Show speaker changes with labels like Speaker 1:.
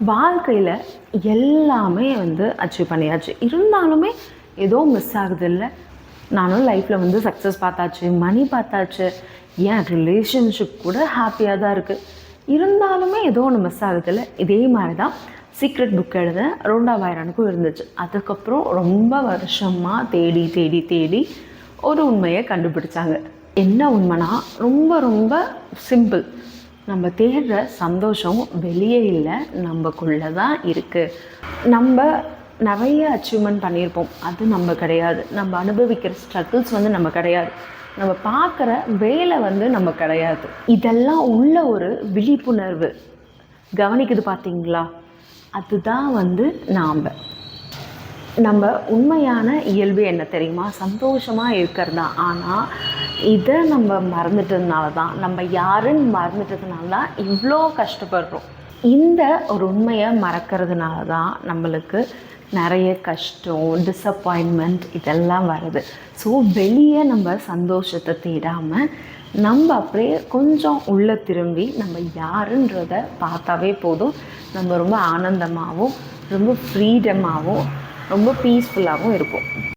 Speaker 1: வாழ்க்கையில் எல்லாமே அச்சீவ் பண்ணியாச்சு, இருந்தாலுமே ஏதோ மிஸ் ஆகுது இல்லை. நானும் லைஃப்பில் சக்ஸஸ் பார்த்தாச்சு, மணி பார்த்தாச்சு, ஏன் ரிலேஷன்ஷிப் கூட ஹாப்பியாக தான் இருக்குது, இருந்தாலுமே ஏதோ ஒன்று மிஸ் ஆகுதில்ல. இதே மாதிரி தான் சீக்ரெட் புக் எழுத ரோண்டா பைரானுக்கும் இருந்துச்சு. அதுக்கப்புறம் ரொம்ப வருஷமாக தேடி தேடி தேடி ஒரு உண்மையை கண்டுபிடிச்சாங்க. என்ன உண்மைனா ரொம்ப ரொம்ப சிம்பிள். நம்ம தேடுற சந்தோஷம் வெளியே இல்லை, நம்மக்குள்ளே தான் இருக்குது. நம்ம நிறைய அச்சீவ்மெண்ட் பண்ணியிருப்போம், அது நம்ம கிடையாது. நம்ம அனுபவிக்கிற ஸ்ட்ரகிள்ஸ் நம்ம கிடையாது. நம்ம பார்க்குற வேலை நம்ம கிடையாது. இதெல்லாம் உள்ள ஒரு விழிப்புணர்வு கவனிக்குது பார்த்தீங்களா? அதுதான் நம்ம உண்மையான இயல்பு என்ன தெரியுமா? சந்தோஷமாக இருக்கிறது தான். ஆனால் இதை நம்ம மறந்துட்டதுனால தான், நம்ம யாருன்னு மறந்துட்டதுனால தான் இவ்வளோ கஷ்டப்படுறோம். இந்த ஒரு உண்மையை மறக்கிறதுனால தான் நம்மளுக்கு நிறைய கஷ்டம், டிஸப்பாயின்மெண்ட் இதெல்லாம் வருது. ஸோ வெளியே நம்ம சந்தோஷத்தை தேடாமல் நம்ம அப்படியே கொஞ்சம் உள்ளே திரும்பி நம்ம யாருன்றதை பார்த்தாவே போதும். நம்ம ரொம்ப ஆனந்தமாகவும் ரொம்ப ஃப்ரீடமாகவும் ரொம்ப பீஸ்ஃபுல்லாகவும் இருக்கும்.